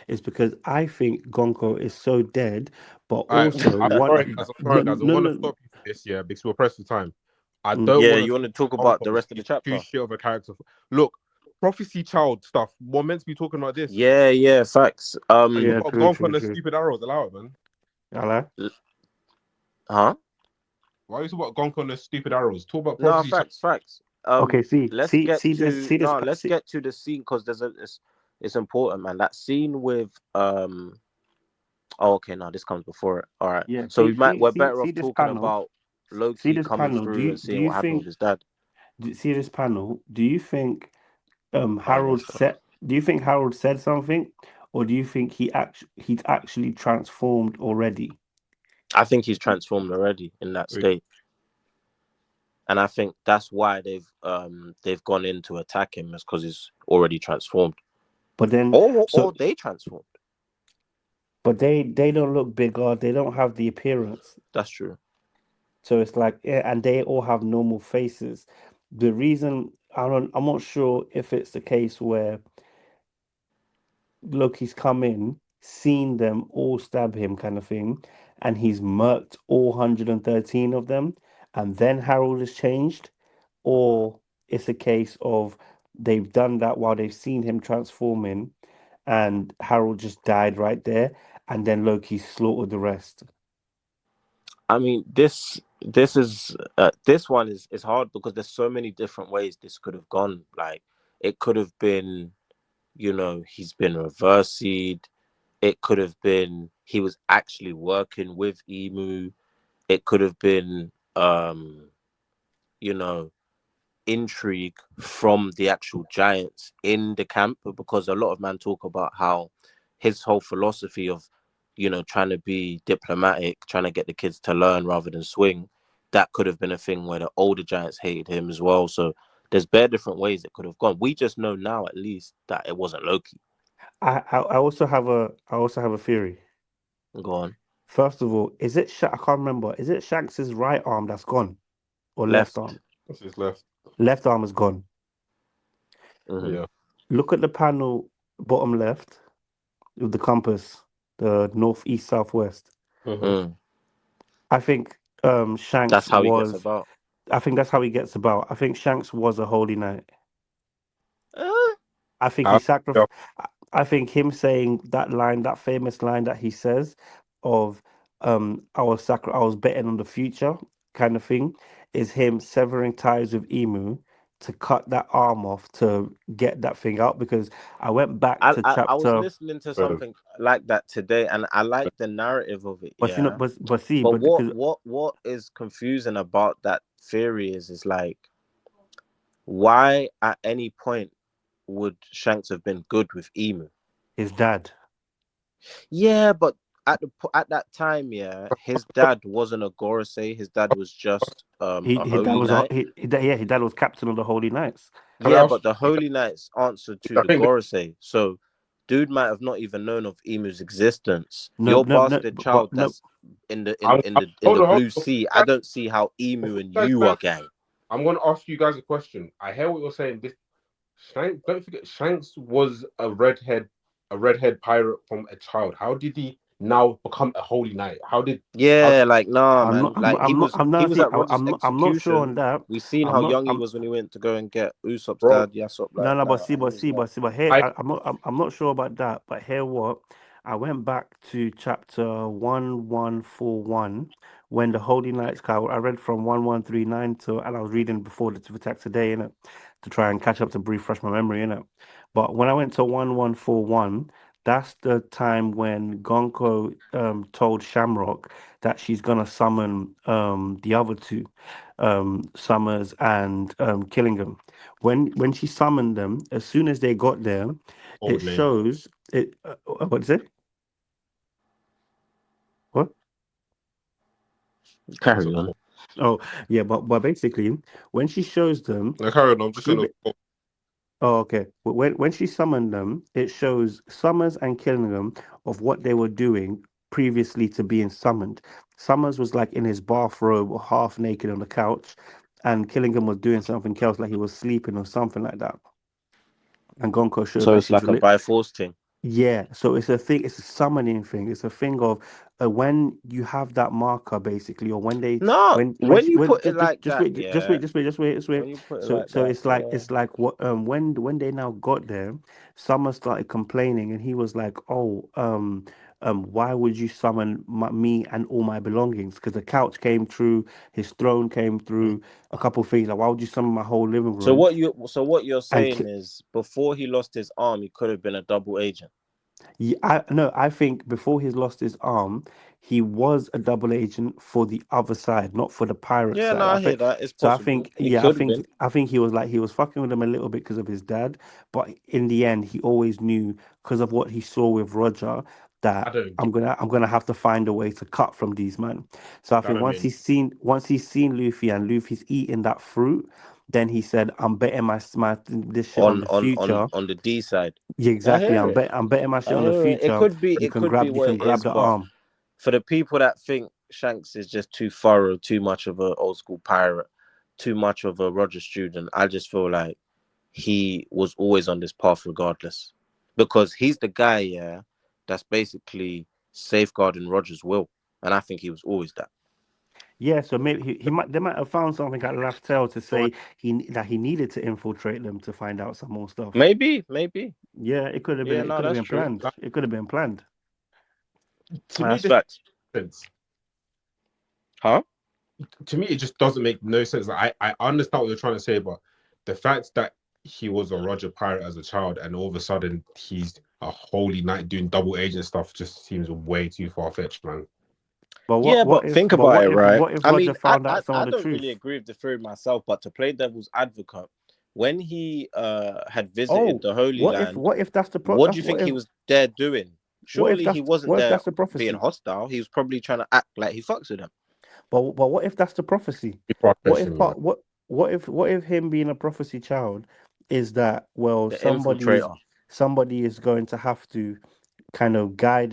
is because I think Gonko is so dead, but All right, also I'm sorry, no, guys. I'm no, gonna no. stop you for this, yeah, because we're pressed for time. I Mm. don't Yeah, want to you want to talk talk about about the Uncle. rest of the He's too chapter? shit of a character. Look, prophecy child stuff. We're meant to be talking about this. Yeah, yeah, facts. I talk Yeah, about true, Gonk true, and the true. stupid arrows. Allow it, man. Hello? l- huh? Why are you talking about Gonk and the stupid arrows? Talk about No, prophecy child. facts, facts. Okay, Let's get to let's see. get to the scene because it's important, man. That scene with oh, okay, no, this comes before it. All right, Yeah, so we're better see off this talking panel. about See Loki this coming panel. through and Do seeing you what happened with think his dad. see this panel? Do you think Oh, let's go. Harold said something, or do you think he's actually transformed already? I think he's transformed already in that state, and I think that's why they've gone in to attack him is because he's already transformed, But then, or so they transformed. but they don't look bigger. They don't have the appearance. That's true. So it's like, yeah, and they all have normal faces. The reason I'm not sure if it's the case where Loki's come in, seen them all stab him, kind of thing, and he's murked all 113 of them, and then Harold has changed, or it's a case of they've done that while they've seen him transforming, and Harold just died right there, and then Loki slaughtered the rest. I mean, this one is hard because there's so many different ways this could have gone. Like it could have been, he's been reversed. It could have been he was actually working with Emu. It could have been, you know, intrigue from the actual giants in the camp because a lot of men talk about how his whole philosophy of trying to be diplomatic, trying to get the kids to learn rather than swing, that could have been a thing where the older giants hated him as well. So there's bare different ways it could have gone. We just know now at least that it wasn't Loki. I also have a theory. Go on. First of all, I can't remember. Is it Shanks's right arm that's gone or left Left. arm? What's his left? Left arm is gone. Hmm. Yeah. Look at the panel bottom left with the compass, the north, east, southwest. Mm-hmm. Mm. I think Shanks That's how he gets was. about. I think that's how he gets about. I think Shanks was a holy knight. Uh, I think he I, yeah. sacrificed. I think him saying that line, that famous line that he says, of I was betting on the future, kind of thing, is him severing ties with Emu to cut that arm off to get that thing out. Because I went back to I was chapter, listening to Uh, something like that today, and I like the narrative of it. but you know, Yeah, but see, but but what because what what is confusing about that theory is like why at any point would Shanks have been good with Emu? his dad, Yeah, but at that time, yeah, his dad wasn't a Gorosei. His dad was just a his dad holy was a, knight. yeah, his dad was captain of the Holy Knights. can I Yeah, ask but the you? Holy Knights answered to I the think Gorosei. So, dude might have not even known of Emu's existence. No, Your no, no, bastard but child no, that's in the in I'm, in I'm, the in hold the on, hold blue on. sea. I don't see how Emu Before and you guys you are man, gang. I'm going to ask you guys a question. I hear what you're saying. This Shanks, don't forget, Shanks was a redhead pirate from a child. How did he now become a holy knight? How Yeah, like nah, I'm not, man. Like he was I'm he not, was see, at Roger's I'm not sure on execution. that. We seen I'm how not, young he I'm, was when he went to go and get Usopp's bro? dad, Yasop. no, Like no, nah, he was not. but here, I I'm not sure about that. But here, what? I went back to chapter 1141 when the Holy Knights card. I read from 1139 to, and I was reading before the attack today, innit, to try and catch up to refresh my memory, innit. But when I went to 1141, that's the time when Gonko told Shamrock that she's gonna summon the other two, Summers and Killingham. When she summoned them, as soon as they got there, it old name. shows it. What is it? What? What's Carry it on. called? Oh, yeah, but basically, when she shows them, No, carry on. I'm just she. gonna. Oh, okay. When she summoned them, it shows Summers and Killingham of what they were doing previously to being summoned. Summers was like in his bathrobe, half naked on the couch, and Killingham was doing something else, like he was sleeping or something like that. And Gonko showed So that it's she's like a by force thing. Yeah, so it's a thing. It's a summoning thing. It's a thing of when you have that marker, basically, or when they, No, when you when put it like just that, wait, yeah. just wait. When you put it So like that, yeah. it's like what when they now got there, someone started complaining, and he was like, oh why would you summon me and all my belongings? Because the couch came through, his throne came Mm. through, a couple of things. Like, why would you summon my whole living So room? what you're And saying is before he lost his arm, he could have been a double agent. yeah, I no, I think before he lost his arm, he was a double agent for the other side, not for the pirate Yeah, no, side. I I hear think that. It's so. I possible. think It yeah, could have been. I think he was like he was fucking with him a little bit because of his dad, but in the end, he always knew because of what he saw with Roger I that don't get. I'm gonna have to find a way to cut from these men. So I I think don't make. once he's seen Luffy and Luffy's eating that fruit, then he said, "I'm betting my this shit on on the on on future." on the D side. Yeah, I exactly. hear it. I'm betting my shit I on the hear it. It future. could be. It could be You what can it grab is, the but arm. for the people that think Shanks is just too thorough, too much of an old school pirate, too much of a Roger student, I just feel like he was always on this path regardless, because he's the guy, yeah, that's basically safeguarding Roger's will, and I think he was always that. Yeah, so maybe he might they might have found something at Laugh Tale to So, say that he needed to infiltrate them to find out some more stuff. Maybe, maybe. Yeah, it could have been Yeah, no, that's been true. planned. like, It could have been planned. to me, That's this facts. makes sense. Huh? To me, it just doesn't make no sense. Like, I understand what you're trying to say, but the fact that he was a Roger pirate as a child, and all of a sudden he's a holy knight doing double agent stuff, just seems way too far fetched, man. Yeah, but think about it, right? what if I Roger mean, found out some of I the don't really truth? agree with the theory myself, but to play devil's advocate, when he had visited Oh, the Holy Land, what if that's the what do that's you think he was there doing? Surely he wasn't what if there that's the being prophecy? hostile. He was probably trying to act like he fucks with them. But what if that's the prophecy? Too far What fetched, if man. part what if him being a prophecy child is that well The infiltrator. somebody is going to have to kind of guide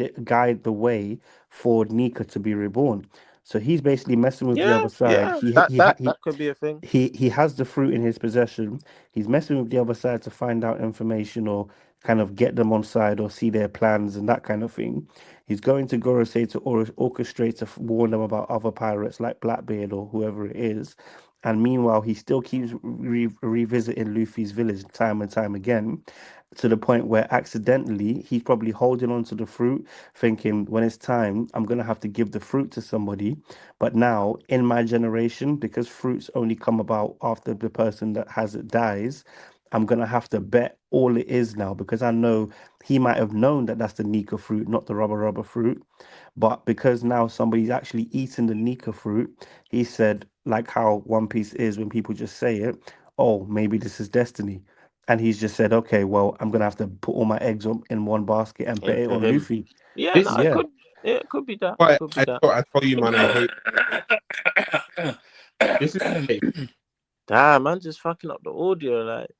the way for Nika to be reborn. So he's basically messing with the Yeah, other side. yeah. That could be a thing. He has the fruit in his possession. He's messing with the other side to find out information or kind of get them on side or see their plans and that kind of thing. He's going to Gorosei to orchestrate to warn them about other pirates like Blackbeard or whoever it is. And meanwhile, he still keeps revisiting Luffy's village time and time again, to the point where accidentally he's probably holding on to the fruit, thinking when it's time, I'm gonna have to give the fruit to somebody. But now, in my generation, because fruits only come about after the person that has it dies, I'm gonna have to bet all it is now because I know he might have known that that's the Nika fruit, not the rubber fruit. But because now somebody's actually eating the Nika fruit, he said, like how One Piece is when people just say it, oh, maybe this is destiny. And he's just said, okay, well, I'm gonna have to put all my eggs in one basket and bet And it for on him, Luffy. yeah, no, This it Yeah, could. Yeah, it could be that. It why could be that. I tell you, man. I hate this. Is hey, Damn, man, just fucking up the audio. Like,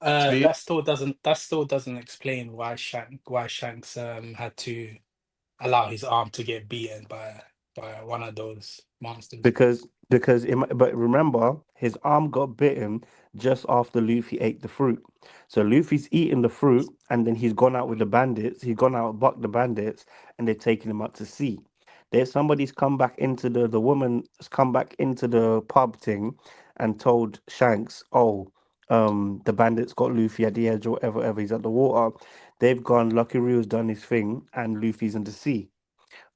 honestly, that still doesn't explain why Shanks had to allow his arm to get beaten by one of those monsters. but remember his arm got bitten just after Luffy ate the fruit. So Luffy's eaten the fruit and then he's gone out with the bandits. He's gone out bucked the bandits and they're taking him out to sea. There's somebody's come back into the woman's come back into the pub thing and told Shanks, oh, the bandits got Luffy at the edge or whatever. He's at the water. They've gone. Lucky Rio's done his thing and Luffy's in the sea.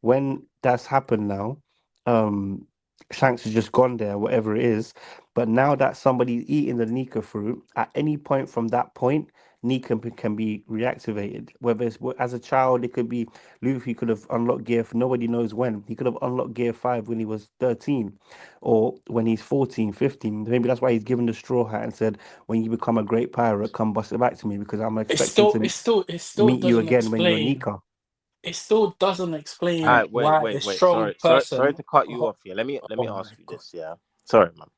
When that's happened now, um, Shanks has just gone there, whatever it is. But now that somebody's eating the Nika fruit, at any point from that point, Nika can be reactivated. Whether it's as a child, it could be Luffy could have unlocked gear. Nobody knows when. He could have unlocked gear 5 when he was 13 or when he's 14, 15. Maybe that's why he's given the straw hat and said, when you become a great pirate, come bust it back to me because I'm expecting to It still meet you doesn't again when you're explain. Nika. It still doesn't all explain right, wait, why a wait, wait. strong Sorry person. to cut you Oh, off here. Let me oh ask my you god! this. Yeah, sorry, man.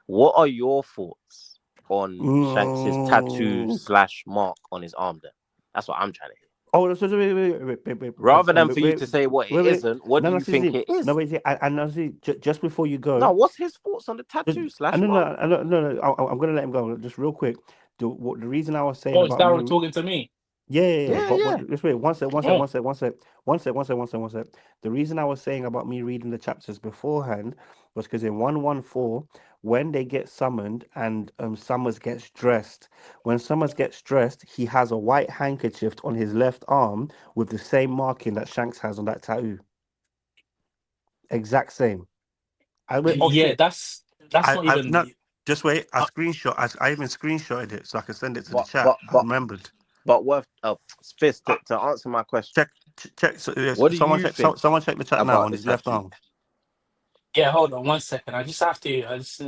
What are your thoughts on Shanks's tattoo Mm. slash mark on his arm? Then that's what I'm trying to hear. Oh, so Rather than for you to say what it wait. isn't, what No, do no, you see, think see. it No, is? wait, see, I know, see, just before you No, go, what's his thoughts on the just, tattoo slash no, mark? no, no, no, no, I'm gonna let him go just real quick. The reason I was saying Oh, is about Darren me, talking to me? Yeah. Yeah, But yeah. what, just wait, one sec, one sec, Oh, one sec, one sec, one sec, one sec, one sec, one sec. The reason I was saying about me reading the chapters beforehand was because in 114, when they get summoned and Summers gets dressed, when Summers gets dressed, he has a white handkerchief on his left arm with the same marking that Shanks has on that tattoo. Exact same. I wait, oh yeah, shit. that's not I even. not just wait. Uh, I even screenshotted it so I can send it to the But chat. but I but remembered. but worth Fist Uh, to answer my question. check check. So, yes, What do you think someone check the chat now about on the his left tattoo? arm. yeah, hold on 1 second. I just have to. I just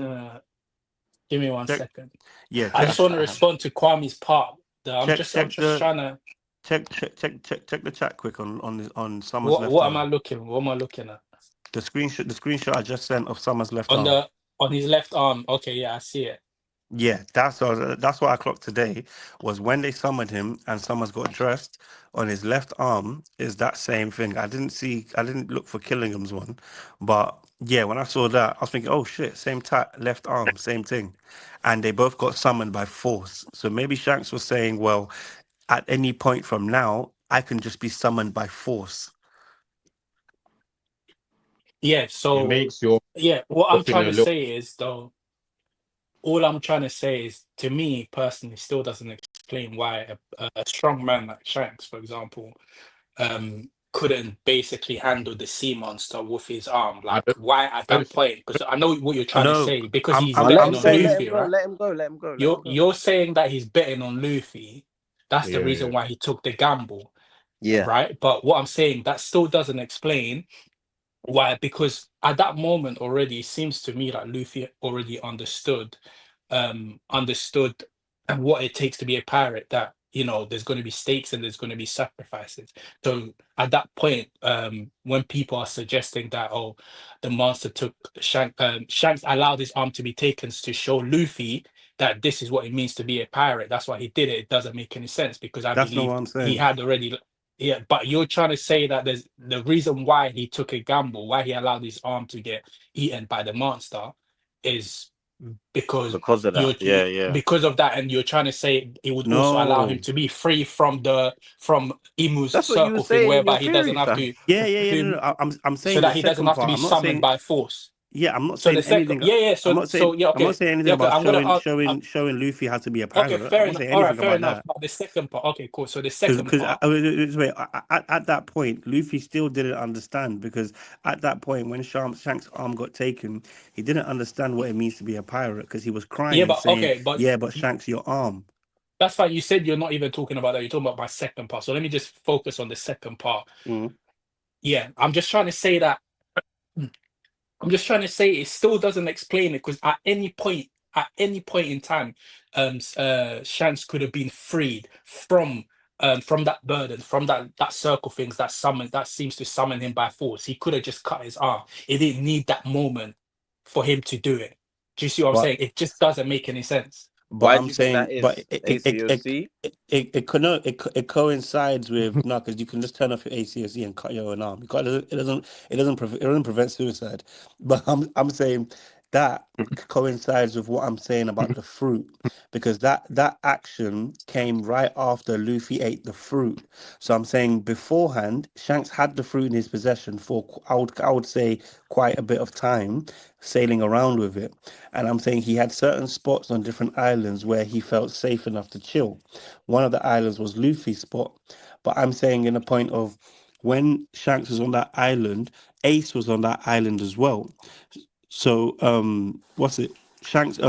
give me one Check. second. Yeah, I check the just want to chat. respond to Kwame's part. I'm Check just the trying to. check the chat quick on Summer's What left what am I arm. looking? What am I looking at? The screenshot I just sent of Summer's left On arm. the on his left arm. Okay, yeah, I see it. Yeah, that's what I clocked today was when they summoned him and Summers got dressed on his left arm is that same thing. I didn't look for Killingham's one, but yeah, when I saw that, I was thinking, oh shit, same tat, left arm, same thing. And they both got summoned by force. So maybe Shanks was saying, well, at any point from now, I can just be summoned by force. Yeah. It So makes your yeah, what I'm question trying a to little. say is though. All I'm trying to say is, to me personally, still doesn't explain why a strong man like Shanks, for example, couldn't basically handle the sea monster with his arm. I Like, why at don't that point? Because I know what you're trying to No, say. Because I'm he's I'm Now let betting him I'm on say, saying let him Luffy, go, right? let him go, let him go, let him go. You're saying that he's betting on Luffy. That's the Yeah. reason why he took the gamble, Yeah, right? But what I'm saying, that still doesn't explain why, because at that moment already, it seems to me like Luffy already understood and what it takes to be a pirate, that there's going to be stakes and there's going to be sacrifices. So at that point, when people are suggesting that, oh, the monster took Shanks allowed his arm to be taken to show Luffy that this is what it means to be a pirate, that's why he did it. It doesn't make any sense, because I that's not believe what I'm he saying. had already. Yeah, but you're trying to say that there's the reason why he took a gamble, why he allowed his arm to get eaten by the monster, is because because of that. Yeah, yeah. because of that, and you're trying to say it would also allow him No. to be free from Imu's That's what you were circle thing, saying in your whereby he doesn't theory, have fam. to, Yeah. No. to I'm so saying the that he doesn't second have to part. be I'm not summoned saying by force. yeah. I'm not So saying the second, anything. yeah, yeah. So yeah, I'm not okay, saying anything yeah, okay. about I'm gonna, showing Luffy how to be a okay, pirate. I'm fair not enough. saying All right, anything fair about enough. that. But the second part, okay, cool. So the second Because part, wait, at that point, Luffy still didn't understand because at that point, when Shanks' arm got taken, he didn't understand what it means to be a pirate because he was yeah, crying, but saying, okay, but "Yeah, but Shanks, your arm." that's fine. You said you're not even talking about that. You're talking about my second part. So let me just focus on the second part. Mm. Yeah, I'm just trying to say that. I'm just trying to say it still doesn't explain it, because at any point in time, Shanks could have been freed from that burden, from that circle things that seems to summon him by force. He could have just cut his arm. He didn't need that moment for him to do it. Do you see what I'm But saying? It just doesn't make any sense. But Why do I'm you think that saying, but is? ACOC? it coincides with no, because you can just turn off your ACSE and cut your own arm. It doesn't prevent suicide. But I'm saying that coincides with what I'm saying about the fruit because that action came right after Luffy ate the fruit. So I'm saying beforehand, Shanks had the fruit in his possession for I would say quite a bit of time, sailing around with it. And I'm saying he had certain spots on different islands where he felt safe enough to chill. One of the islands was Luffy's spot. But I'm saying in a point of when Shanks was on that island, Ace was on that island as well. So what's it? Shanks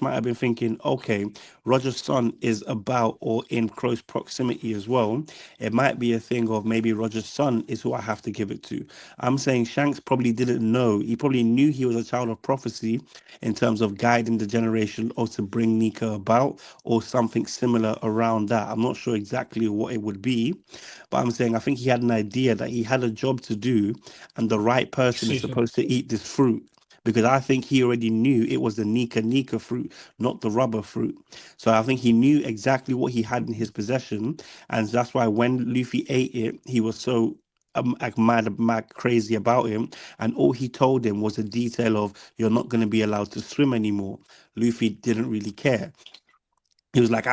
might have been thinking, okay, Roger's son is about or in close proximity as well. It might be a thing of maybe Roger's son is who I have to give it to. I'm saying Shanks probably didn't know. He probably knew he was a child of prophecy in terms of guiding the generation or to bring Nika about or something similar around that. I'm not sure exactly what it would be, but I'm saying I think he had an idea that he had a job to do and the right person is Excuse me. supposed to eat this fruit. Because I think he already knew it was the Nika fruit, not the rubber fruit. So I think he knew exactly what he had in his possession, and that's why when Luffy ate it, he was so like mad, crazy about him. And all he told him was a detail of you're not going to be allowed to swim anymore. Luffy didn't really care. he was like,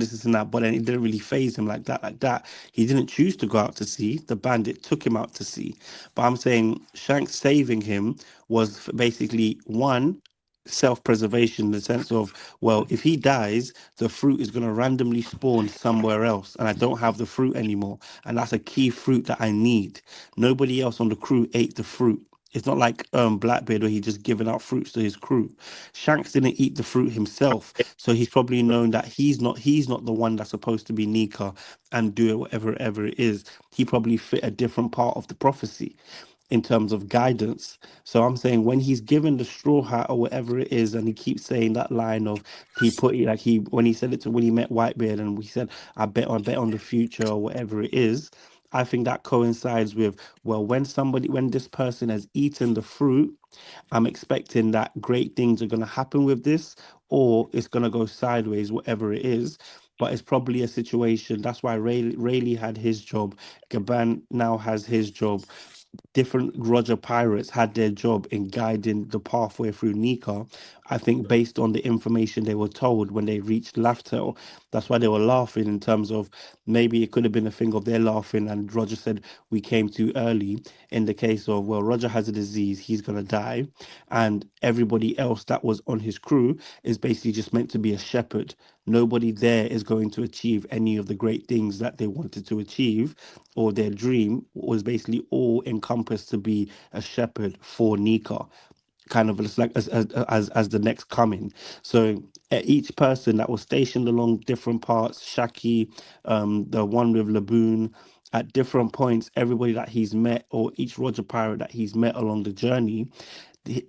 this and that, but then it didn't really phase him like that, like that. He didn't choose to go out to sea. The bandit took him out to sea. But I'm saying Shanks saving him was basically one, self-preservation in the sense of, well, if he dies, the fruit is going to randomly spawn somewhere else, and I don't have the fruit anymore. And that's a key fruit that I need. Nobody else on the crew ate the fruit. It's not like Blackbeard where he just given out fruits to his crew. Shanks didn't eat the fruit himself, so he's probably known that he's not the one that's supposed to be Nika and do it whatever ever it is. He probably fit a different part of the prophecy in terms of guidance. So I'm saying when he's given the straw hat or whatever it is, and he keeps saying that line of he put it like he when he said it to when he met Whitebeard and we said I bet on the future or whatever it is. I think that coincides with, well, when this person has eaten the fruit, I'm expecting that great things are going to happen with this, or it's going to go sideways, whatever it is. But it's probably a situation. That's why Rayleigh had his job. Gaban now has his job. Different Roger pirates had their job in guiding the pathway through Nika. I think based on the information they were told when they reached Laftel, that's why they were laughing in terms of maybe it could have been a thing of they're laughing and Roger said we came too early. In the case of, well, Roger has a disease, he's gonna die, and everybody else that was on his crew is basically just meant to be a shepherd. Nobody there is going to achieve any of the great things that they wanted to achieve, or their dream was basically all encompassed to be a shepherd for Nika, kind of like as the next coming. So each person that was stationed along different parts, Shaki, the one with Laboon, at different points, everybody that he's met, or each Roger pirate that he's met along the journey,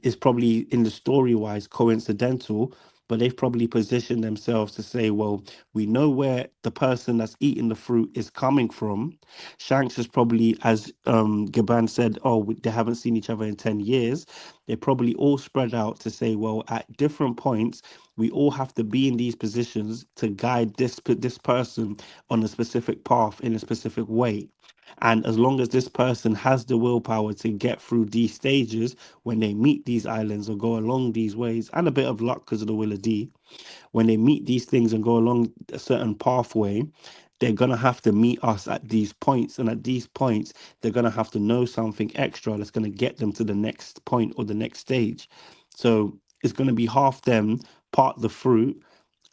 is probably in the story wise coincidental, but they've probably positioned themselves to say, well, we know where the person that's eating the fruit is coming from. Shanks is probably, as Gaban said, oh, they haven't seen each other in 10 years. They're probably all spread out to say, well, at different points, we all have to be in these positions to guide this person on a specific path in a specific way. And as long as this person has the willpower to get through these stages, when they meet these islands or go along these ways, and a bit of luck because of the will of D, when they meet these things and go along a certain pathway, they're going to have to meet us at these points. And at these points, they're going to have to know something extra that's going to get them to the next point or the next stage. So it's going to be half them, part the fruit,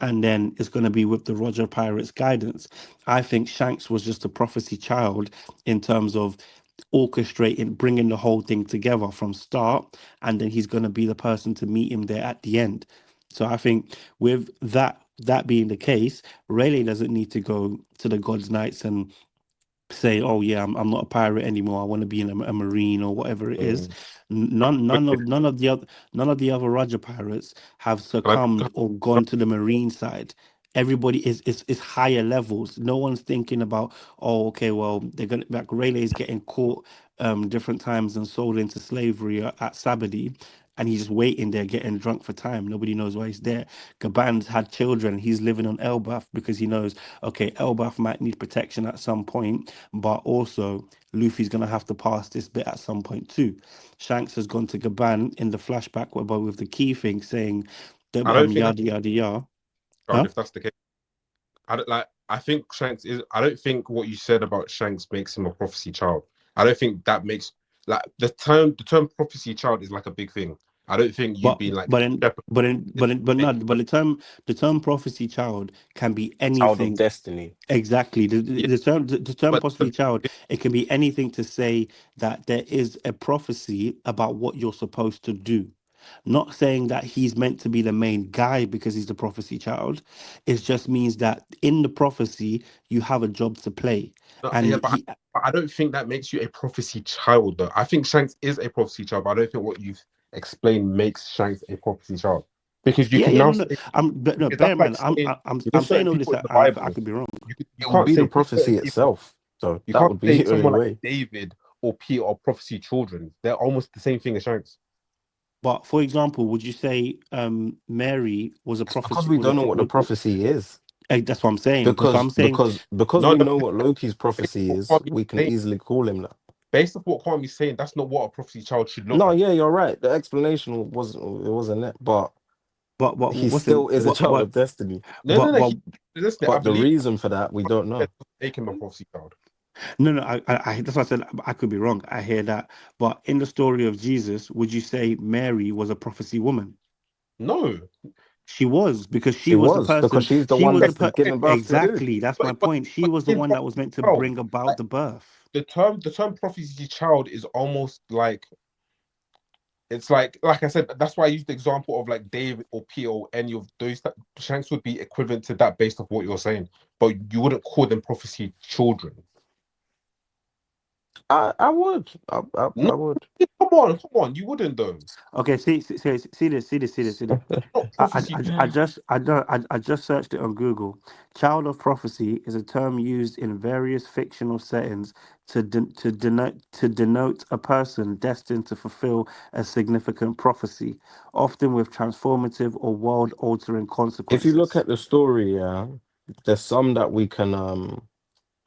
and then it's going to be with the Roger Pirates guidance. I think Shanks was just a prophecy child in terms of orchestrating, bringing the whole thing together from start, and then he's going to be the person to meet him there at the end. So I think with that being the case, Rayleigh doesn't need to go to the God's Knights and say, "Oh yeah, I'm not a pirate anymore. I want to be in a marine or whatever it is." Mm. None of the other Roger pirates have Can succumbed or gone to the marine side. Everybody is higher levels. No one's thinking about, oh, okay, well, they're gonna like Rayleigh is getting caught different times and sold into slavery at Sabadi. And he's just waiting there, getting drunk for time. Nobody knows why he's there. Gaban's had children. He's living on Elbaf because he knows, okay, Elbaf might need protection at some point, but also Luffy's gonna have to pass this bit at some point too. Shanks has gone to Gaban in the flashback with the key thing saying I don't think that's yada yada yada. proud Huh? if that's the case. I don't like. I think Shanks is. I don't think what you said about Shanks makes him a prophecy child. I don't think that makes like the term prophecy child is like a big thing. I don't think you But being like but in shepherd but in is but in, but make not but the term prophecy child can be Child of anything. destiny. Exactly. yeah, The term but prophecy child, it can be anything to say that there is a prophecy about what you're supposed to do. Not saying that he's meant to be the main guy because he's the prophecy child. It just means that in the prophecy, you have a job to play. no, yeah, And but I don't think that makes you a prophecy child though. I think Shanks is a prophecy child, but I don't think what you've explained makes Shanks a prophecy child because you yeah, can yeah, now no, no. say But no, because bear that's in like mind, saying I'm there's saying certain all this, people in the and I Bible could be wrong. you It would can't be the say certain prophecy people itself. So you that can't would be say the only someone like way. David or Peter or prophecy children. They're almost the same thing as Shanks. But for example, would you say Mary was a It's because prophecy? we don't know what the prophecy is. That's what I'm saying. That's what Because I'm saying. because because No, we no, know what Loki's based prophecy off is, what Kwame's we can saying, easily call him that. based off what Kwame's saying, that's not what a prophecy child should look No, like. yeah, you're right. The explanation wasn't it, but but he listen, still is a child of destiny. No, no, no. but Listen, I But the believe reason for that we don't know. make him a prophecy child. no, no, that's what I said. I could be wrong. I hear that, but in the story of Jesus, would you say Mary was a prophecy woman? No, She was, because she She was the was because person. she's the She one was the that's per giving birth to who? exactly. That's my but point. She was the in one that was prophecy meant to child, bring about like the birth. the term prophecy child is almost like it's like I said. That's why I used the example of like David or Peter or any of those. That Shanks would be equivalent to that based off what you're saying, but you wouldn't call them prophecy children. I would. No, I would. come on, you wouldn't though. Okay, see this, see this, see this, see this. Not prophecy. I just searched it on Google. Child of prophecy is a term used in various fictional settings to denote a person destined to fulfill a significant prophecy, often with transformative or world-altering If you look consequences. at the story, yeah, there's some that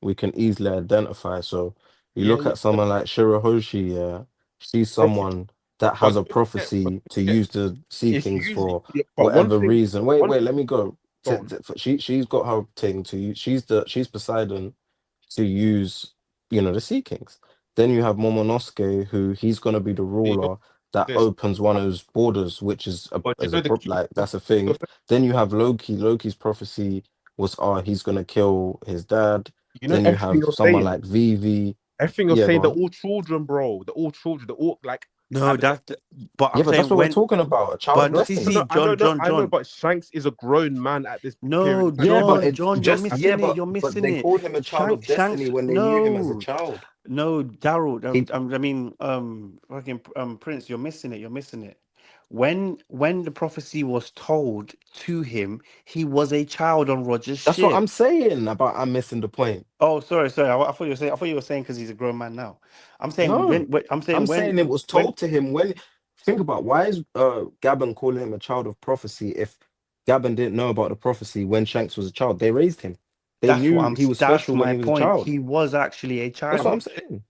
we can easily identify. So you Yeah, look yeah, at someone like Shirahoshi, yeah, she's prophecy. someone that has But a but prophecy to yeah, use the Sea it's Kings usually for yeah, but whatever reason. one Wait, let me go. go on. She's got her thing to use. She's Poseidon to use, you know, the Sea Kings. Then you have Momonosuke, who he's gonna be the You know ruler that this, opens one of those borders, which is but you know the cute like that's a thing. Then you have Loki. Loki's prophecy was, he's gonna kill his dad. you know Then you everything have you're someone saying. like Vivi. Everything you're Yeah, go saying, they're on. all children, bro. They're all children. They're all like No, at the that's but Yeah, I'm but that's saying what we're when, talking about. A child of but no, see, destiny. I know, John. but Shanks is a grown man at this period No, in time. Yeah, but John, it's John, you're just yeah, missing it. You're but missing they it. called him a child of destiny Shanks, when they knew him as a no, child. no, Daryl. I mean, fucking Prince, you're missing it. You're missing it. When the prophecy was told to him, he was a child on Roger's That's what I'm ship. saying about I'm missing the point. Oh, sorry. I thought you were saying. I thought you were saying because he's a grown man now. I'm saying No, I'm I'm saying saying it was when told to him when. Think about why is Gabon calling him a child of prophecy if Gabon didn't know about the prophecy when Shanks was a child? They raised him. They knew he was That's special when my he was a point. child. He was actually a That's what No, I'm child. saying.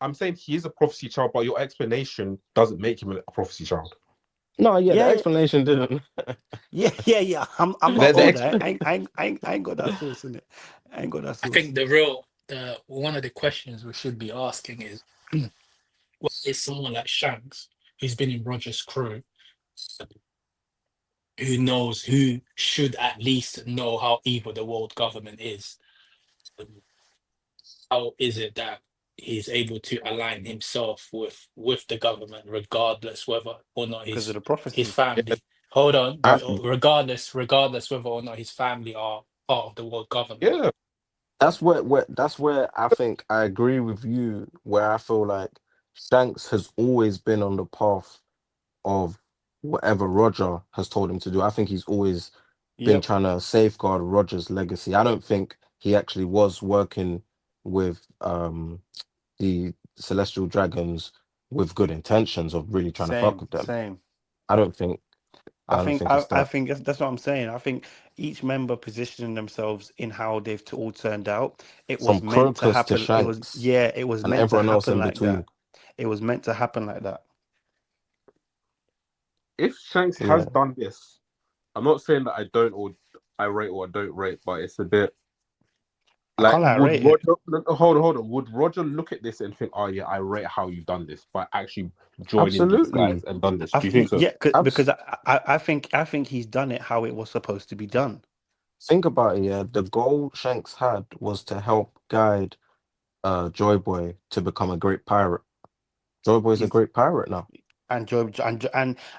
I'm saying he is a prophecy child, but your explanation doesn't make him a prophecy child. No, yeah, the Yeah, explanation didn't. yeah. I'm not The old. ex- I ain't got that sauce in it. I ain't got that I sauce. think the one of the questions we should be asking is, what is someone like Shanks, who's been in Roger's crew, who should at least know how evil the world government is? How is it that he's able to align himself with the government, regardless whether or not Because of the his prophecy. yeah, family, hold on, I, regardless whether or not his family are part of the world government? yeah. that's where I think I agree with you, where I feel like Shanks has always been on the path of whatever Roger has told him to do. I think he's always been Yep, trying to safeguard Roger's legacy. I don't think he actually was working with the Celestial Dragons with good intentions of really trying to fuck same, with them. same. I don't think I don't think it's I that. think that's what I'm saying. I think each member positioning themselves in how they've all turned out. It was From meant to Crocus to happen. Shanks It was and meant to everyone else happen in like between. that. It was meant to happen like that. If Shanks has Yeah. done this, I'm not saying that I don't or I rate or I don't rate, but it's a bit I like can't like would rate it. Roger hold on. Would Roger look at this and think, oh yeah, I rate how you've done this by actually joining these guys Absolutely. and done this? Do you think so? Yeah, Abs- because I think he's done it how it was supposed to be done. think about it, yeah. The goal Shanks had was to help guide Joy Boy to become a great pirate. Joy Boy's a He's great pirate now. and Job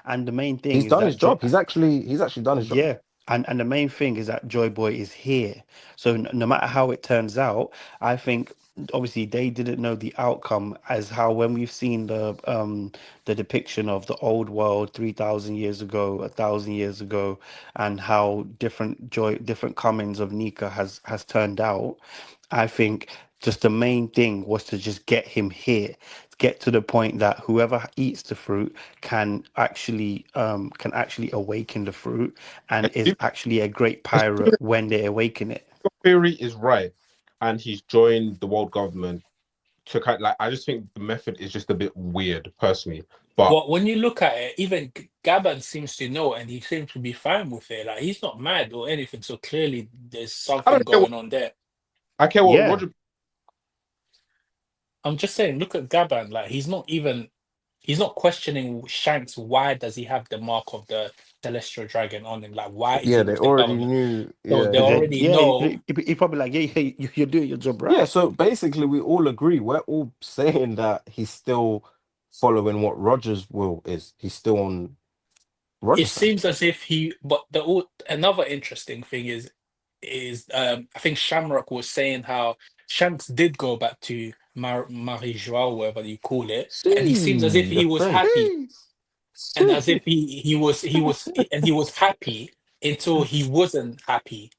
and the main thing He's is done that his job. He's actually done his job. yeah, and the main thing is that Joy Boy is here. So no matter how it turns out, I think obviously they didn't know the outcome as how when we've seen the depiction of the old world 3,000 years ago, 1,000 years ago, and how different comings of Nika has turned out. I think just the main thing was to just get him here, get to the point that whoever eats the fruit can actually awaken the fruit and And is if actually a great pirate when they awaken it. your theory is right, and he's joined the world government to kind like I just think the method is just a bit weird personally. But Well, when you look at it, even Gabon seems to know, and he seems to be fine with it. Like he's not mad or anything. So clearly, there's I something don't care what going on there. I care what Yeah. Roger. I'm just saying, look at Gabon. Like he's not questioning Shanks. Why does he have the mark of the celestial dragon on him? Like, why is Yeah, he they with the already government? knew. So Yeah, they yeah. already Yeah, know. he probably like, yeah, you're doing your job Yeah, right. so basically we all agree. We're all saying that he's still following what Rogers' will is. He's still on It Rogers' side. seems as if he. But another interesting thing is I think Shamrock was saying how Shanks did go back to Marie Joao, whatever you call it, and he seems as if See the he was French. happy, Jeez. and as if he was happy until he wasn't happy,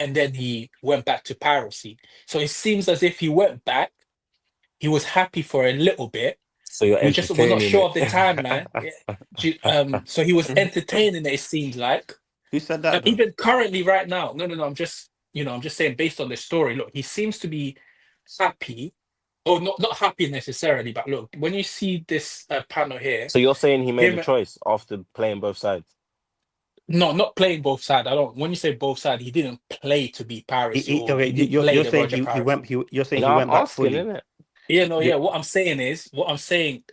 and then he went back to piracy. So it seems as if he went back, he was happy for a little bit. So you're We're not entertaining sure it. of the timeline. Yeah. So he was entertaining it. It seems like. Who said that though? Even currently, right now, no. I'm just saying based on the story. Look, he seems to be happy, or not happy necessarily, but look, when you see this panel here, So you're saying he made a him, choice after playing both sides? no, not playing both sides. I don't. When you say both sides, he didn't play to be piracy, or Okay, he didn't play you're the saying Roger piracy. you're saying he No, I'm went back asking, fully. innit? Yeah, no, You yeah. What I'm saying,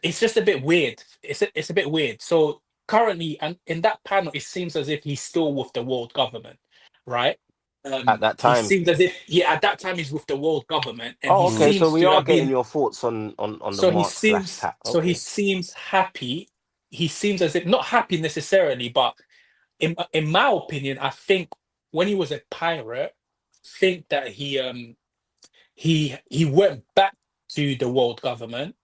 it's just a bit weird. It's a bit weird. So currently, and in that panel, it seems as if he's still with the world government, right? At that He time. seems as if, yeah, at that time he's with the world government, and he Oh, okay. mm, So seems we to are have getting been. your thoughts on the So mark slash tat. he Okay. seems happy. He seems as if not happy necessarily, but in my opinion, I think when he was a pirate, I think that he went back to the world government,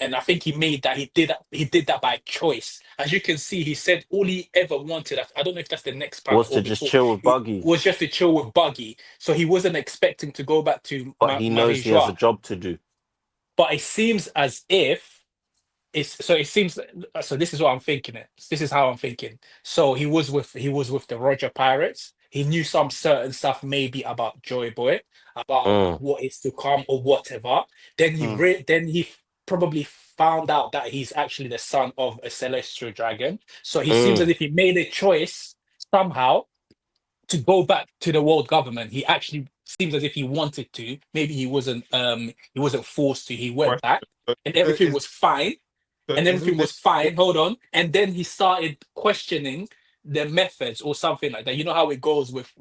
and I think he made that he did that by choice. As you can see, he said all he ever wanted. I don't know if that's the next panel Was or to just before. chill with It Buggy, was just to chill with Buggy, so he wasn't expecting to go back to but he Marie knows he has a Joie. job to do. But it seems as if it seems so. This is what I'm thinking. This is how I'm thinking. So he was with the Roger Pirates. He knew some certain stuff, maybe about Joy Boy, about Mm, what is to come or whatever. Then mm, probably found out that he's actually the son of a celestial dragon. So he seems mm. as if he made a choice somehow to go back to the world government. He actually seems as if he wanted to. Maybe he wasn't forced to. He went Question. back So and everything is was fine, so and everything isn't was this fine. Hold on, and then he started questioning their methods or something like that. You know how it goes with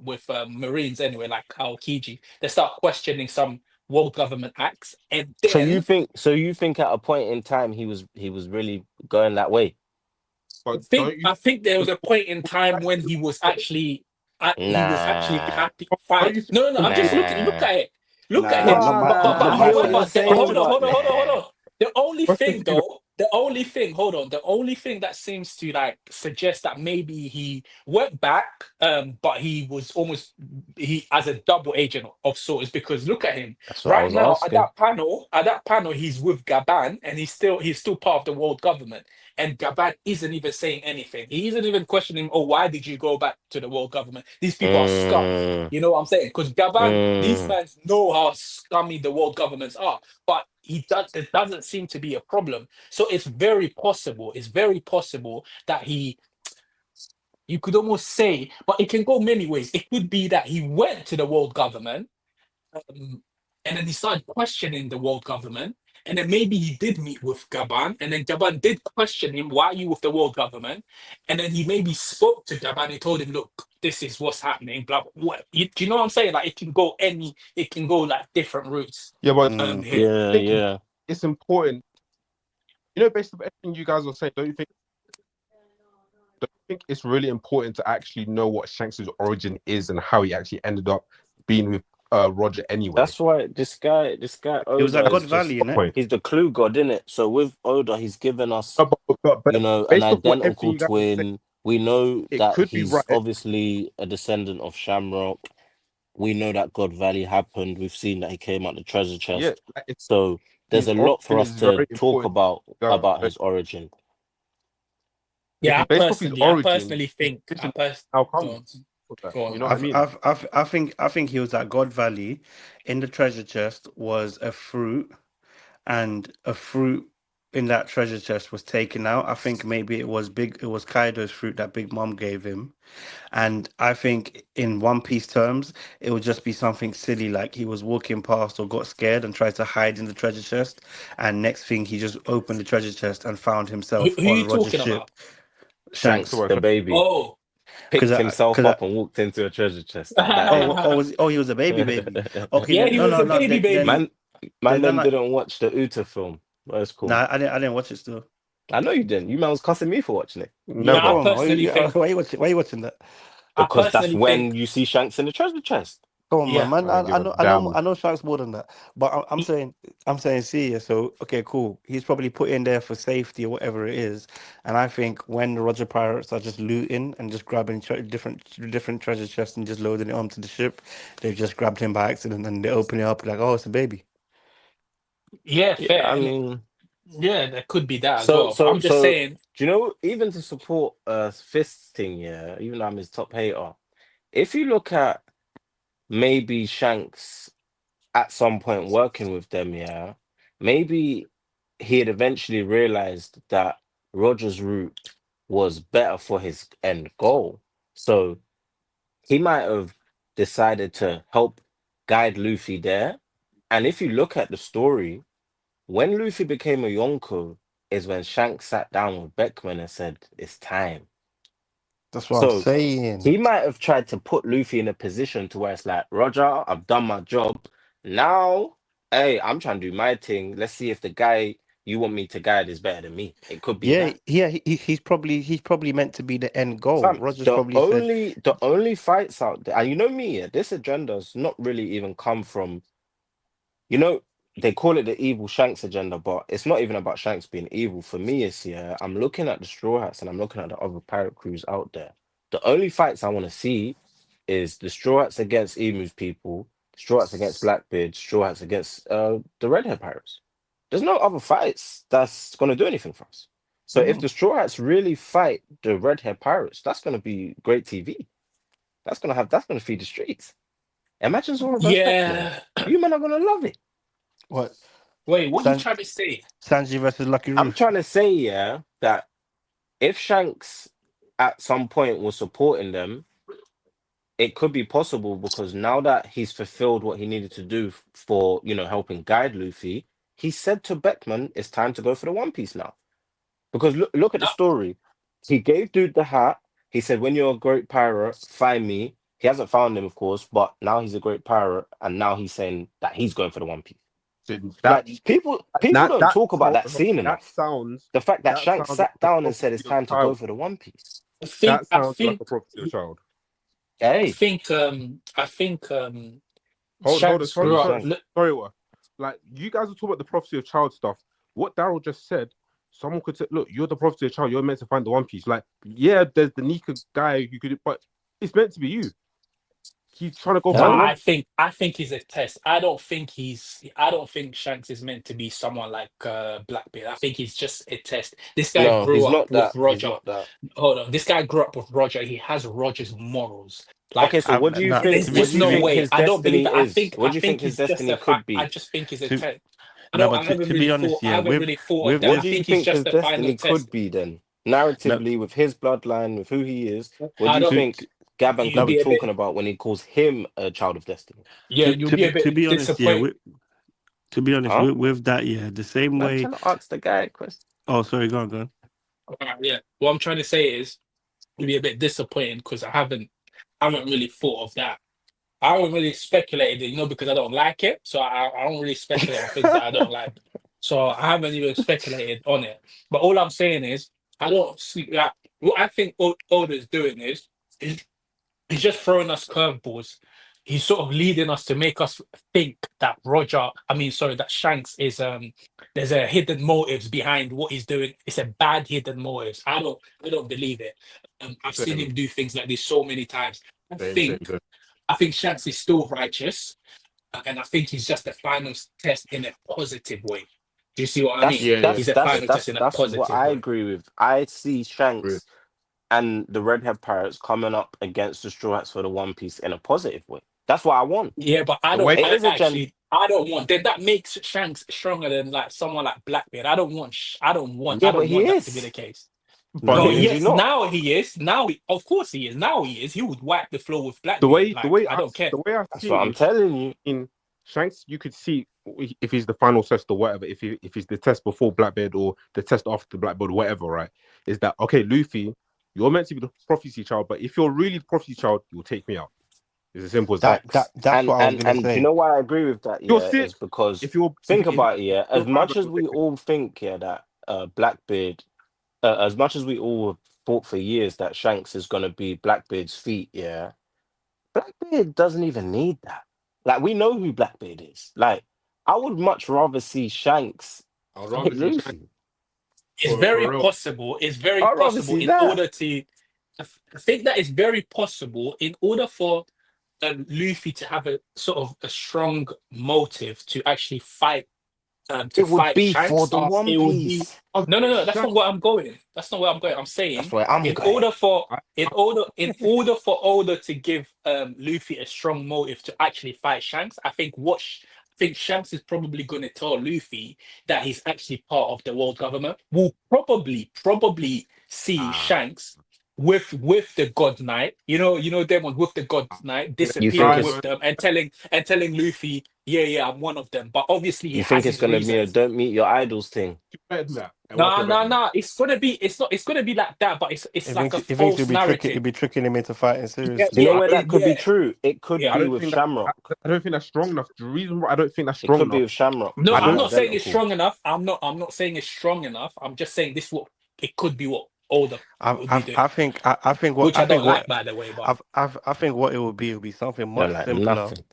Marines anyway, like how Kiji they start questioning some world government acts, and then So you think at a point in time he was really going that way? but don't you I think there think was a point in time that's when he was actually Nah, happy, fine. don't you think No. I'm just looking. Look nah, at it. Look at nah, him. not my, nah. But I not my hear what you're however, thoughts. saying, but hold nah. on. The only what's the thing thing? though, the only thing, hold on, the only thing that seems to like suggest that maybe he went back, but he was almost he as a double agent of sorts because look at him That's what I right was now asking. at that panel he's with Gaban and he's still part of the world government. And Gaban isn't even saying anything. He isn't even questioning, oh, why did you go back to the world government? These people are scum. Mm, You know what I'm saying? Because Gaban, these mm. men know how scummy the world governments are. But it doesn't seem to be a problem. So it's very possible. It's very possible that you could almost say, but it can go many ways. It could be that he went to the world government um, and then he started questioning the world government. And then maybe he did meet with Gaban, and then Gaban did question him, "Why are you with the world government?" And then he maybe spoke to Gaban and told him, "Look, this is what's happening." Blah blah. Do you know what I'm saying? Like it can go like different routes. Yeah, but Mm. Here, Yeah, I think yeah. it's important. You know, based on everything you guys are saying, don't you think it's really important to actually know what Shanks's origin is and how he actually ended up being with Roger anyway? That's why this guy It was Oda at That's God is Valley, just the innit? point. he's the clue god, innit? So with Oda, he's given us, No, but you know, an based off what everything identical you guys are saying, twin. We know it that could be he's right. obviously a descendant of Shamrock. We know that God Valley happened. We've seen that he came out the treasure Yeah, chest. like So there's his a lot for origin us is to very talk important. Guys. about his origin. Because based off his I origin, personally his think position now go comes on, with that. go You on. know what I mean? I think he was at God Valley. In the treasure chest was a fruit, and a fruit. in that treasure chest was taken out. I think maybe it was Kaido's fruit that Big Mom gave him. And I think in One Piece terms, it would just be something silly like he was walking past or got scared and tried to hide in the treasure chest. And next thing, he just opened the treasure chest and found himself Who on you Roger's talking about? ship, So Shanks, Shanks. what? the baby, Oh. Because picked himself because up and walked into a treasure chest at that age. he was a baby. Okay, Yeah, then he was a baby, baby. Man, man, then them like didn't watch the Uta film. That's no, cool. I didn't watch it still. I know you didn't. You man was cussing me for watching it No, Now, Never. come on, man. Why you watching that? I because that's personally when think, you see Shanks in the treasure chest. Come on, man. yeah, Man, I don't give a damn. I know Shark's more than that. But I'm saying, see, yeah, so okay, cool. He's probably put in there for safety or whatever it is. And I think when the Roger pirates are just looting and just grabbing different treasure chests and just loading it onto the ship, they've just grabbed him by accident and they open it up like, oh, it's a baby. yeah, Yeah, I fair. And mean, yeah, there could be that as so well. But so I'm just so. saying, Do you know even to support Fist's thing? Yeah, even though I'm his top hater. If you look at maybe Shanks at some point working with them, yeah, maybe he had eventually realized that Roger's route was better for his end goal. So he might have decided to help guide Luffy there. And if you look at the story, when Luffy became a Yonko, is when Shanks sat down with Beckman and said, "It's time." That's what I'm So saying. he might have tried to put Luffy in a position to where it's like, Roger, I've done my job. Now, hey, I'm trying to do my thing. Let's see if the guy you want me to guide is better than me. It could be Yeah, that. he's probably meant to be the end goal. Fam, Roger's probably said, the only fights out there, and you know me, yeah, this agenda's not really even come from, you know, they call it the evil Shanks agenda, but it's not even about Shanks being evil. For me, it's yeah, I'm looking at the Straw Hats and I'm looking at the other pirate crews out there. The only fights I want to see is the Straw Hats against Emu's people, Straw Hats against Blackbeard, Straw Hats against the Redhead Pirates. There's no other fights that's going to do anything for us. So if "Mhm." the Straw Hats really fight the Redhead Pirates, that's going to be great TV. That's going to feed the streets. Imagine Zoro versus Beckman. yeah. You men are going to love it. What Wait, what you San, trying to say? Sanji versus Lucky I'm Roof? trying to say, yeah, that if Shanks at some point was supporting them, it could be possible because now that he's fulfilled what he needed to do for, helping guide Luffy, he said to Beckman, it's time to go for the One Piece now. Because look at the No, story. He gave dude the hat. He said, when you're a great pirate, find me. He hasn't found him, of course, but now he's a great pirate, and now he's saying that he's going for the One Piece. So Like people don't that talk about that scene that enough. sounds The fact that that Shanks sounds like sat a down and said prophecy it's of time a to go child. for the One Piece. I think, That I sounds like think, a prophecy of a child. Hey, I think, Hold on, Shanks what are sorry, you grew up. saying? sorry, sorry, what? Like you guys are talking about the prophecy of child stuff. What Daryl just said, someone could say, "Look, you're the prophecy of child. You're meant to find the One Piece." Like, yeah, there's the Nika guy who could, but it's meant to be you. He's trying to go No, find the Huh? One. I think he's a test. I don't think Shanks is meant to be someone like Blackbeard. I think he's just a test. This guy No, grew he's up not with that. He's Roger. not that. Hold on. This guy grew up with Roger. He has Roger's morals. Okay, Like so what do you Nah, think? there's What just do you no think way. his I don't believe destiny it. is? What I do you think think his he's just destiny a could fact. I be? just think he's a to test. no, but to be honest, I yeah, haven't really thought of with that. What I do you this think he's think just his the final destiny could test. be then? no Narratively, with his bloodline, with who he is, what do I you don't. to, think Gaban You'll could no be be a bit. talking about when he calls him a child of destiny? Yeah, you'll be a to bit be honest, yeah, disappointed. to be honest, Huh? with that, yeah, the same Man, way. trying to ask the guy a question. Oh, sorry, go on. Yeah. What I'm trying to say is you'll be a bit disappointed because I haven't really thought of that. I haven't really speculated it, because I don't like it. So I don't really speculate on things that I don't like. So I haven't even speculated on it. But all I'm saying is I don't see that. What I think Oda's doing is he's just throwing us curveballs. He's sort of leading us to make us think that that Shanks is there's a hidden motives behind what he's doing. It's a bad hidden motives. I don't believe it. I've seen Same, him do things like this so many times. I same, think same. I think Shanks is still righteous, and I think he's just the final test in a positive way. Do you see what I mean? That's Yeah, yeah. that's He's a that's final yeah. test that's in a that's what positive I way. agree with. I see Agree. Shanks and the Redhead Pirates coming up against the Straw Hats for the One Piece in a positive way. That's what I want. Yeah, but The way, It is a gen. I don't want. Then that makes Shanks stronger than like someone like Blackbeard. I Yeah, but don't he want that to be the is. case. No, No, he Would is. you yes, not? now he is. Of course he is. Now he is. He would wipe the floor with the Blackbeard. way the Like way I I don't care. the way I That's see what it I'm is telling you. in Shanks, you could see if he's the final test or whatever, if he's the test before Blackbeard or the test after Blackbeard or whatever, right? Is that okay, Luffy? You're meant to be the prophecy child, but if you're really the prophecy child, you'll take me out. It's as simple as that. That's And what I was and gonna and do you say. know why I agree with that? You're Yeah, is sick. because If you're think about it. Yeah, as you're much private, as you'll we take all think, yeah, that Blackbeard, as much as we all have thought for years that Shanks is gonna be Blackbeard's feet, yeah, Blackbeard doesn't even need that. Like we know who Blackbeard is. Like I would much rather see Shanks I'd fight rather see Shanks Luffy. It's for very real. possible. It's very I'd rather possible see in that. order to. I think that is very possible in order for Luffy to have a sort of a strong motive to It would fight be for Shanks. the Uh, One It would be Piece. no. That's Shanks, not where I'm going. That's not where I'm going. I'm That's saying where I'm in going. order for I, in order for Oda to give Luffy a strong motive to actually fight Shanks, I think Shanks is probably going to tell Luffy that he's actually part of the world government. We'll probably see I, Shanks with the God Knight. You know them on with the God Knight in a You think disappearing dry with man. it's them and telling Luffy, yeah, I'm one of them. But obviously he you think has it's his gonna be a reasons. don't meet your idols thing. Better than that. I want No, to better no, than that. no. It's gonna be. It's not. It's gonna be like that. But it's It like thinks a it thinks false it'll narrative. be tricking him into fighting Yeah, Do you seriously. know I where don't. that could be yeah, true? It could yeah. I be don't with think that. Shamrock. I don't think that's strong enough. The reason why I don't think that's It strong could be enough. with Shamrock No, I because I'm they're don't. not saying it's identical. strong enough. I'm not saying it's strong enough. I'm just saying this what it could be what Older will be doing, which I don't like, by the way. But I think what it will be something Don't much like simpler. nothing.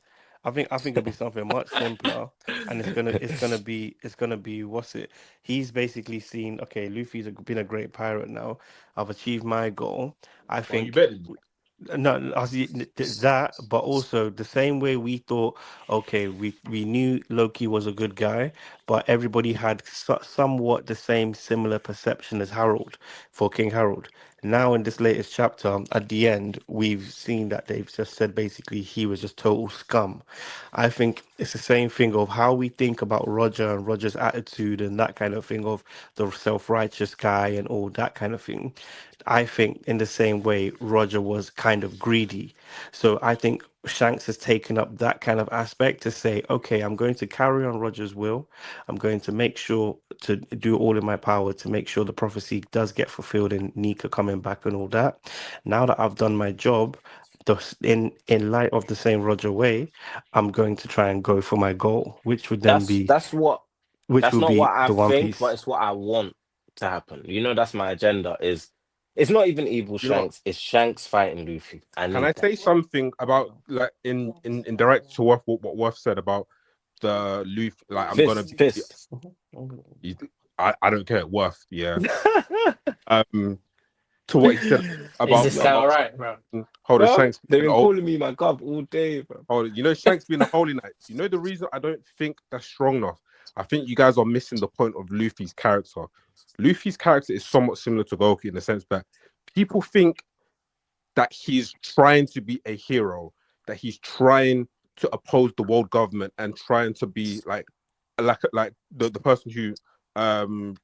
I think it'll be something much simpler, and it's gonna be what's it? He's basically seen. Okay, been a great pirate now. I've achieved my goal. I Well, you think. better. No, I see that, but also the same way we thought. Okay, we knew Loki was a good guy, but everybody had somewhat the same similar perception as Harold for King Harold. Now in this latest chapter, at the end, we've seen that they've just said basically he was just total scum. I think it's the same thing of how we think about Roger and Roger's attitude and that kind of thing of the self-righteous guy and all that kind of thing. I think in the same way Roger was kind of greedy. So I think Shanks has taken up that kind of aspect to say, okay, I'm going to carry on Roger's will. I'm going to make sure to do all in my power to make sure the prophecy does get fulfilled and Nika coming back and all that. Now that I've done my job, in light of the same Roger way, I'm going to try and go for my goal, That's that's what which that's will not be what I the One think, but Piece. it's what I want to happen. You know, that's my agenda. Is it's not even evil You know what? Shanks. It's Shanks fighting Luffy. I Can I need that. say something about like in direct to what Worth said about the Luffy? Like I'm gonna Fist, be. fist. he- I don't care. Worth. Yeah. Um. To what he said is about this guy No, all right, bro? hold on, bro, Shanks they've being been old. calling me my gov all day, bro. Hold on. You know Shanks being a holy knight. You know the reason I don't think that's strong enough. I think you guys are missing the point of Luffy's character. Luffy's character is somewhat similar to Goku in the sense that people think that he's trying to be a hero, that he's trying to oppose the world government and trying to be like the person who um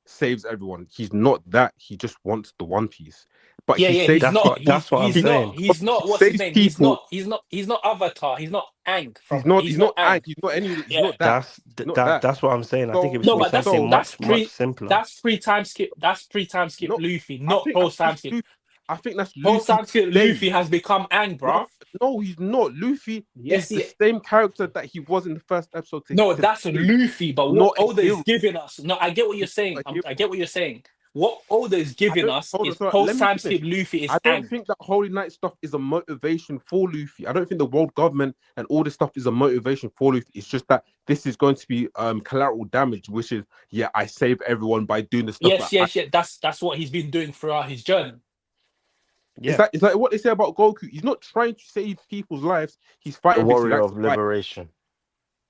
saves everyone. He's not that. He just wants the One Piece. But Yeah, he yeah. saves That's what I'm saying. he What's his saves name? people. He's not Avatar. He's not Ang from. He's He's not not Ang. ang, he's not any he's Yeah. not that. He's not that. That's what I'm saying. I think it should No, be So but something so much simpler. that's pre time skip. That's pre time skip no Luffy, I not think post time that's skip. Luffy. I think that's Post Luffy time skip today. Luffy has become Ang, No, bro. no, he's not. Luffy is Yes, the he. same character that he was in the first episode No, to that's date. Luffy. But what Not a Oda is hero. giving us. No, I get what you're He's saying. not a hero. I get what you're saying. What Oda is I giving don't us hold on, is sorry, let post me time finish. skip Luffy is I don't Ang. think that Holy Night stuff is a motivation for Luffy. I don't think the world government and all this stuff is a motivation for Luffy. It's just that this is going to be collateral damage, which is yeah, I save everyone by doing the stuff that Yes, I. yes, yeah. That's what he's been doing throughout his journey. Yeah. Is that what they say about Goku? He's not trying to save people's lives. He's The fighting because he warrior likes of to fight. liberation.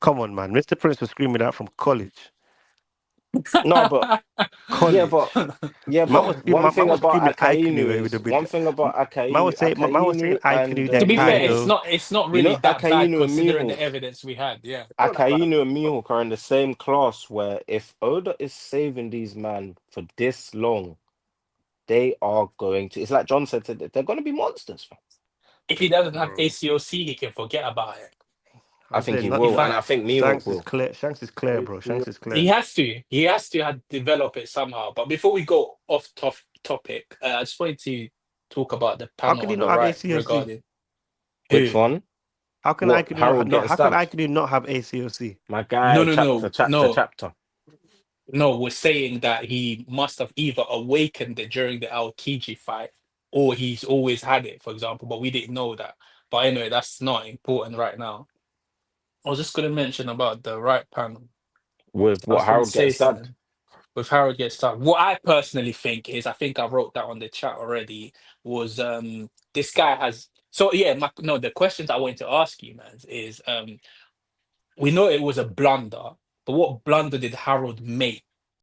Come on, man. Mr. Prince was screaming out from college. No, but yeah, but College. yeah, Man but was one man thing was about screaming Akainu Aikanu. It would is have been. one thing about Man was saying Akainu Aikanu and then To be fair, Kaido. it's not you really know that bad Akainu and considering the Mihawk. evidence we had. Yeah. Not that bad. Akainu and Mihawk are in the same class where if Oda is saving these man for this long, they are going to. It's like John said, they're going to be monsters, fam. If he doesn't have Bro, ACOC, he can forget about it. I I'm think saying he not If will, I, and I think Mihawk Shanks is will. clear. Shanks is clear, bro. ACL. Shanks is he clear. has to, he has to have develop it somehow. But before we go off topic, I just wanted to talk about the How panel can he on the not have right ACOC? regarding Which who. one? How can What? Aikanu not? Harold No, getting how can stabbed? Aikanu not have ACOC? My No, guy, no, chapter, no, chapter, no, chapter. no. We're saying that he must have either awakened it during the Aokiji fight, or he's always had it, for example. But we didn't know that. But anyway, that's not important right now. I was just going to mention about the right panel. With I what? was going to Harold getting say stabbed? something with Harold gets started. What I personally think is, I think I wrote that on the chat already. Was this guy has so yeah? No, the questions I wanted to ask you, man, is we know it was a blunder, but what blunder did Harold make